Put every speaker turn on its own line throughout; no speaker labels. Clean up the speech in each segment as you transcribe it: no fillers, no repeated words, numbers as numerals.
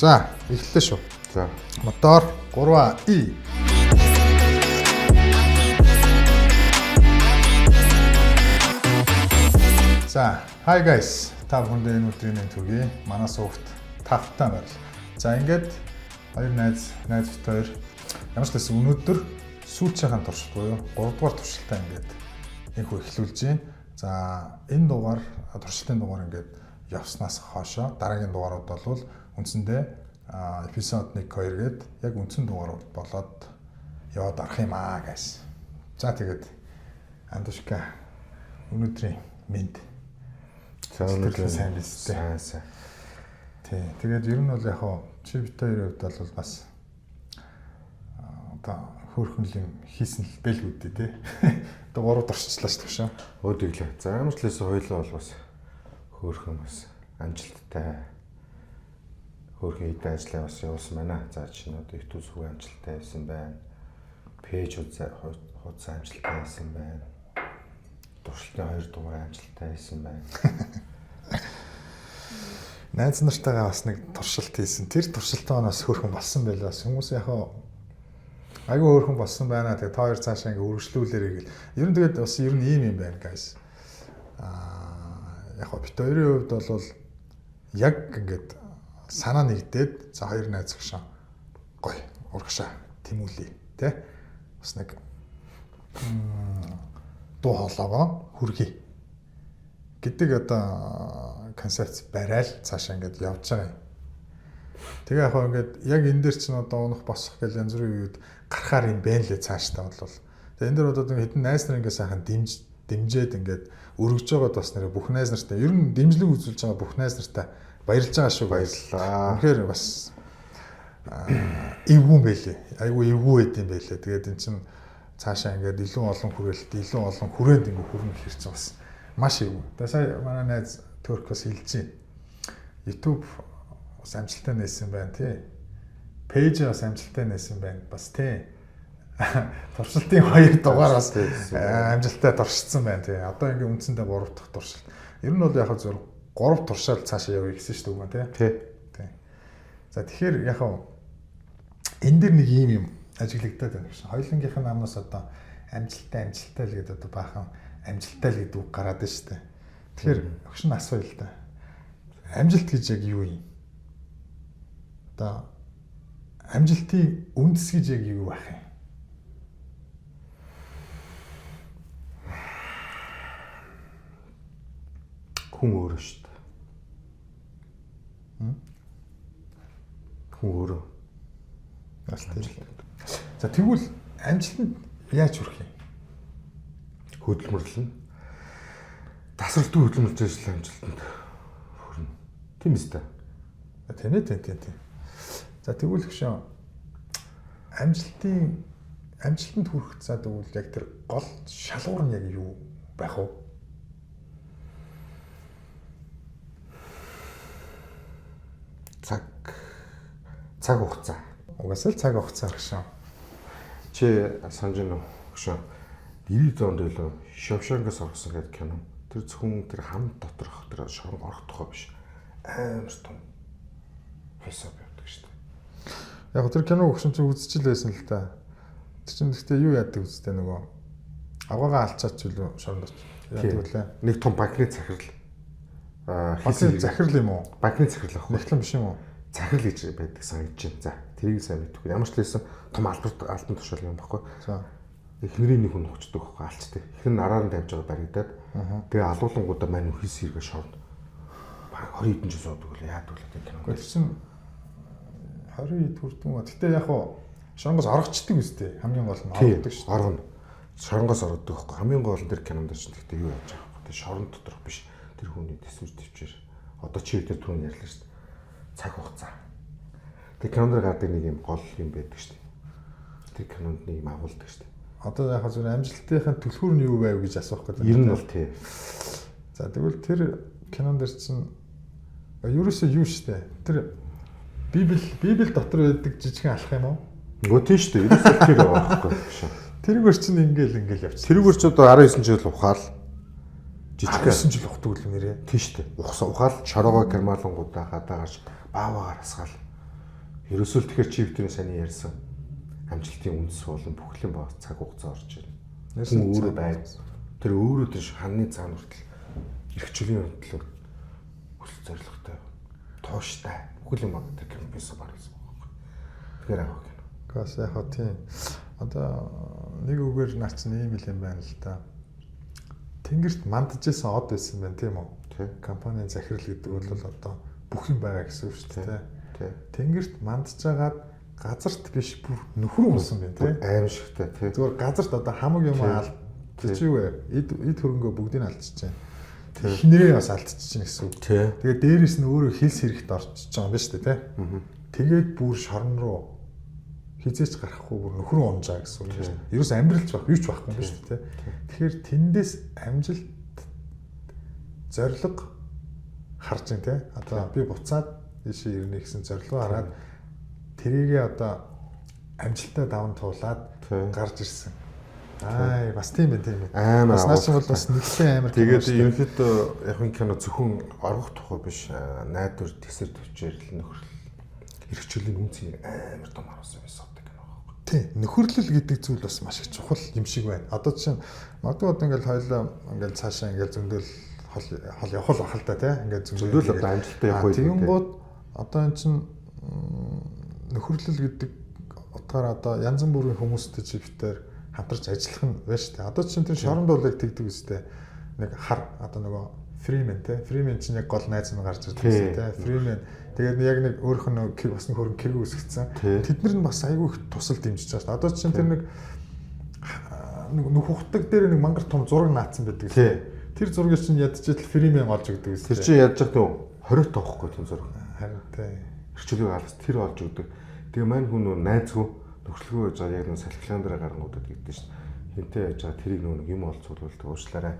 За, эхэллээ шүү.
За.
Мотор 3i. За, hi guys. Та бүхэнд энэ өдрийн мэнд хүргэе. Манай суугт тавтай байна. За, ингээд хоёр найзт хоёр ямар ч гэсэн өнөөдөр сүүлчийн туршилт буюу 3 дугаар туршилтаа ингээд энэхүү эхлүүлж байна. За, энэ дугаар туршилтын дугаар ингээд явснаас хойшоо дараагийн дугаарууд бол үндсэндээ эпизод 1 2 гээд яг үндсэн дугаарууд болоод яваад арах юм аа guys. За, тэгээд Андушка өнөөдрийн мэнд
өнөөдөр
сайн биз дээ. Тий. Тэгээд ер нь бол яг чи бит хоёрын хувьд бол бас одоо хөөрхөн юм хийсэн л бэлгүүд дээ тий. Одоо 3 туршилтлаа шүү дээ.
Өөдөглөө. За ямар ч лээс хоёлоо бол бас хөөрхөн бас амжилттай хөөрхөн эдэн ажлаа бас явуулсан байна. За чинь одоо YouTube сүгэ амжилттай байсан байна. Пэйж хуудас амжилттай байсан байна. Туршилтын 2 дугаар амжилттай байсан байна.
Найз нартайгаа бас нэг туршилт хийсэн. Тэр туршилтаа бас хөөрхөн болсон байлаа. Хүмүүс яг айгүй хөөрхөн болсон байна. Тэгээ та хоёр цаашаа ингээ үргэлжлүүлээрэй гэл. Ер нь тэгээд бас ер нь ийм юм байна guys. Яг бит хоёрын хувьд бол яг ингээд санаа нэгдээд за хоёр найз гшаа гой урагшаа тэмүүлээ тий. Бас нэг дуу хоолойгоо хүргэе гэдэг одоо концепц барайл цаашаа ингээд явж байгаа юм. Тэгээ яг ингээд яг энэ дээр чинь одоо унах босох гэл янз бүрийн үед гарахаар юм байна лээ цаашдаа бол. Тэгээ энэ дээр одоо хэдэн найз нар ингээд сайхан дэмжээд ингээд өргөж байгаад бас нэр бүх найз нартай ер нь дэмжлэг үзүүлж байгаа бүх найз нартай баярлж байгаа шүү.
Баярлалаа.
Үнэхээр бас эвгүй байлээ. Айгүй эвгүй байд юм байлээ. Тэгээд эн чинь цаашаа ингээд илүү олон хүрээлт, илүү олон хүрээнд ингээд хүрнэ хэрэг чинь бас маш эвгүй. Тэгээд сая манай найз Туркос хэлж байна. YouTube бас амжилттай нээсэн байна тий. Пэйж бас амжилттай нээсэн байна. Бас тий. Туршилтын 2 дугаар бас амжилттай туршилсан байна тий. Одоо ингээд үндсэндээ 3 дахь туршилт. Ер нь бол яг зөв 3 туршаал цаашаа явъя гэсэн шүү дээ үгүй тий. Тий. За тэгэхээр яг энэ дэр нэг юм ажиглагдаад байна гэсэн. Хоёулынгийнх нь намнаас одоо амжилттай л гэдэг одоо баахан амжилттай л гэдэг үг гараад байна шүү дээ. Тэгэхээр өгшин асууя л да. Амжилт гэж яг юу юм? Одоо амжилтын үндэс гэж яг юу байх юм?
Хүн өөрөө шүү дээ. Хүн өөрөө.
За тэгвэл амжилтанд яаж хүрэх юм?
Хөдөлмөрлөн. Тасралтгүй хөдөлмөрлж ажиллах амжилтанд хүрнэ. Тийм үстэй.
Тийм. За тэгвэл хөшөө амжилтанд хүрэх цаа тэгвэл яг тэр гол шалгуур нь яг юу байх вэ?
Цаг хугацаа.
Угаасаа л цаг хугацаа хөшөө.
Чи санаж байна уу? Хөшөө 90 онд байлаа Шовшонгоос орсон гэдэг кино. Тэр зөвхөн тэр хам доторх тэр шорон орох тухай биш. Амар том хисап явдаг шүү дээ.
Яг тэр киног өгсөн чинь үзчихлээсэн л та. Тэр чинь гэхдээ юу яадаг үстэй нөгөө аваагаа алчаач ч үлээ шоронд оч. Яадаг үлээ.
Нэг том банкны захирал.
Хийсэн захирал юм уу?
Банкны захирал ах.
Нэхлэн биш юм уу?
Захирал гэж байдаг санагдаж байна. За, тэрийг сайн мэдгүй. Ямар ч лээсэн том альбан тушаал юм баггүй.
За.
Эхнэрийн нэг хүн хуцдаг байхгүй алчтай. Эхнэр нь араар нь тавьж байгаа баригдаад. Тэгээ алуулангуудаа мань үхээс сэргээ шорд. Баг 20 хэдэн жил суудаг л яадаг л гэдэг кино.
Тэр чинь 20 хэд хүрдэн ба. Гэтэ яг шоронгоос оргочдөг үстэй. Хамгийн гол нь ордог шүү дээ.
Оргоно. Шоронгоос ордог байхгүй. Хамгийн гол нь тэр кинонд чинь гэхдээ юу яаж байгаа вэ? Тэр шорон доторх биш. Тэр хүний төсвөр төвчээр. Одоо чи өдөр түрүүн ярьлаа шүү дээ. Цаг хугацаа. Тэр кинонд гардаг нэг юм гол юм байдаг шүү дээ. Тэр кинонд нэг юм агуулдаг шүү дээ.
Одоо яг зөв амжилтынхаа түлхүүр нь юу байв гэж асуух гэдэг.
Ер нь бол тий.
За тэгвэл тэр кинонд дэр чинь ерөөсөө юу штэ. Тэр Библи дотор байдаг жижигхэн алах юм уу?
Нөгөө тий штэ. Ерөөсөө тэр байгаа байхгүй шүү.
Тэрүүгээр чинь ингээл явчих.
Тэрүүгээр ч одоо 19 жил ухаал жижигхэн
9 жил ухдаг үл нэрээ.
Тий штэ. Ухаал шороогоо гермалангуудаа хадаа гарч бааваагаар хасгаал Ерөөсөө тэгэхээр чи бидний саний ярьсан амжилтын үндэс болон бүхлийн баг цаг хугацаа орж ирнэ. Хүн өөрөө байд. Тэр өөрөө тэр ханны цаана хүртэл эрхчлөлийн хөтлөг хүсэл зоригтой, тууштай бүхлийн баг тэр кампус барсан байна. Тэгэхээр аах гэнэ.
Гас яхаа тийм. Одоо нэг үгээр наач ийм юм байна л да. Тэнгэрт мандажсэн од байсан байна тийм үү? Компанийн захирал гэдэг бол одоо бүх юм байгаа гэсэн үг шүү дээ. Тэнгэрт мандажгаад газарт биш бүр нөхөр унсан байна тийм.
Аимшигтай тийм.
Зүгээр газарт одоо хамаг юм алдчих юу вэ? Эд хөрөнгөө бүгдийг алдчихж байна. Эхнэрээ бас алдчихж байна гэсэн үг. Тэгээд дээрээс нь өөрөө хилс хэрэгт орчиж байгаа юм байна шүү дээ тийм. Тэгээд бүр шорон руу хизээч гарахгүй бүр нөхөр унжаа гэсэн үг юм. Ерөөс амьдралч байх, юу ч байхгүй юм байна шүү дээ. Тэгэхээр тэндээс амжилт зориг харж байна те. Одоо би буцаад ийшээ ирнэ гэсэн зорилгоо хараад тэрийгээ одоо амжилттай даван туулаад гарч ирсэн. Аа бас тийм байх тийм.
Амар
бас наач бол бас нэгэн амар.
Тэгээд ерөнхийдөө яг энэ кино зөвхөн оргох тухай биш, найдвар тэсэр төвчээр л нөхөрлөл эрхчлөлийн үнцийг амар том харуулсан байсан кино байхгүй.
Тийм. Нөхөрлөл гэдэг зүйл бас маш их чухал юм шиг байна. Одоо чинь магадгүй одоо ингээл хоёлаа ингээл цаашаа ингээл зөндөл хол явах л бахал та тий. Ингээд
зөндөл одоо амжилттай явах үед.
Тэгэнгүүт одоо эн чинь нөхөрлөл гэдэг утгаараа одоо янз бүрийн хүмүүстэй живтээр хамтарч ажиллах нь байна шүү дээ. Одоо чинь тэр шоронд дуулыг тэгдэг үстэй. Нэг хар одоо нөгөө Фримен тий. Фримен чинь яг гол найз нь гарч ирдэг үстэй тий. Фримен тэгээд яг нэг өөрөх нь бас нэг хөрөнгө кэрэг үсгэсэн. Тэднэр нь бас айгүй их тусал дэмжиж байгаа шүү дээ. Одоо чинь тэр нэг нүхухтаг дээр нэг мангар том зураг наацсан байдаг тий. Тэр зургийг чинь ядчихэл Фримен олж өгдөг үстэй.
Тэр чинь ядж байгаа нөө 20 тоохгүй тийм зураг.
Харин тий.
Эрхчлөгийг алс тэр олж өгдөг. Тэгээ мань хүн нөө найзгүй нөхөрлөгөө яж байгаа яг нэг салхилаан дээр гаргуудад гэдэг чинь хинтээ яж байгаа тэрийг нөө юм олцуулвал туушлаарай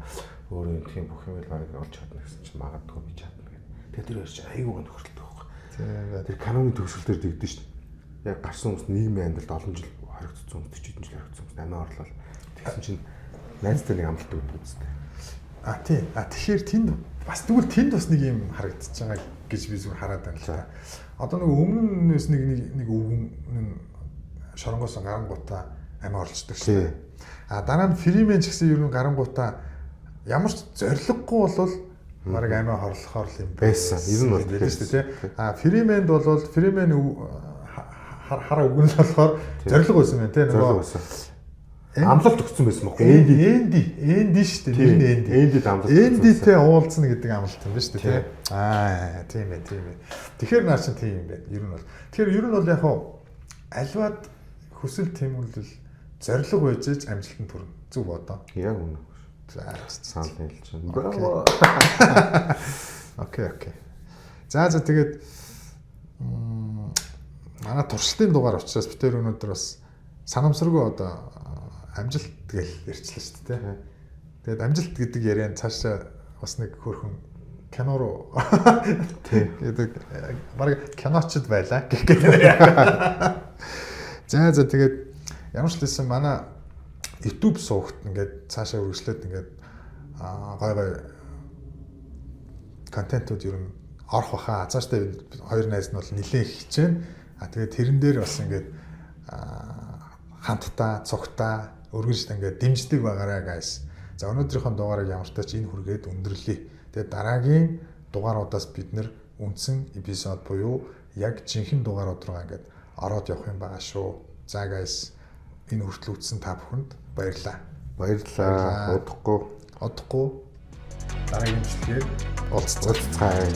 өөрөө энэ тийм бүх юм л барыг олж чадна гэсэн чинь магадгүй би чадна гэдэг. Тэгээ тэр ярьж айгуугаа нөхөрлөлтэй байхгүй. Тэр каноны төгсгөл дээр дэгдэн шүү дээ. Яг гарсан хүмүүс нийгмийн амьдралд олон жил харагдсан хүмүүс 40 жил харагдсан хүмүүс амиа орлол. Тэгсэн чинь найзтай нэг амлалт өгдөг үстэй.
Тийм. Тэгэхээр тэнд бас тэгвэл тэнд бас нэг юм харагдаж байгаа гэж би зүгээр хараад байна л да. Одоо нэг өмнөөс нэг өвгөн шоронгоос гарангуудаа амиа орлцдог шүү дээ. Дараа нь Фримен ч гэсэн ер нь гарангуудаа ямар ч зориггүй болвол бараг амиа хорлохоор л юм
байсан. Ер нь бол
тийм шүү дээ. Фрименд бол Фримен хараа өвгөн л болохоор зориг байсан байна те нөгөө
амлалт өгсөн байсан мөн.
Энди шүү дээ.
Эндид амлалт.
Эндитэй уулзна гэдэг амлалт юм байна шүү дээ. Тийм ээ. Тэгэхээр наа чинь тийм юм байна. Ер нь бол. Тэгэхээр ер нь бол яг альваад хүсэл тэмүүлэл зориг байж амжилтанд хүрнэ. Зүг бодоо.
Яг үнэ.
За
санал хэлж байна. Браво.
Окей. За тэгээд манай туршилтын дугаар учраас бид тэр өнөөдөр бас санамсаргүй одоо амжилт гэж ярьчлаа шүү дээ. Тэгээд амжилт гэдэг ярианд цаашаа бас нэг хөрхөн кино руу гэдэг баг киночд байлаа гэх гээд. За тэгээд ямар ч хэлсэн манай YouTube суугт ингээд цаашаа үргэлжлээд ингээд гой контентууд ер нь орох баха. Цаашдаа хоёр найз нь бол нэлээд хичээнэ. Тэгээд тэрэн дээр бас ингээд хамтдаа цогтаа өргөжлөлт ингээд дэмждэг байгаарай guys. За өнөөдрийнхөө дугаарыг ямар ч тач энэ хүргээд өндөрлөе. Тэгээд дараагийн дугааруудаас бид нэр үндсэн эпизод буюу яг жинхэнэ дугаарууд руу ингээд ороод явах юм байгаа шүү. За guys энэ хүртэл үзсэн та бүхэнд баярлалаа.
Баярлалаа. Удахгүй
дараагийн бичлэгээр
уулзцгаая.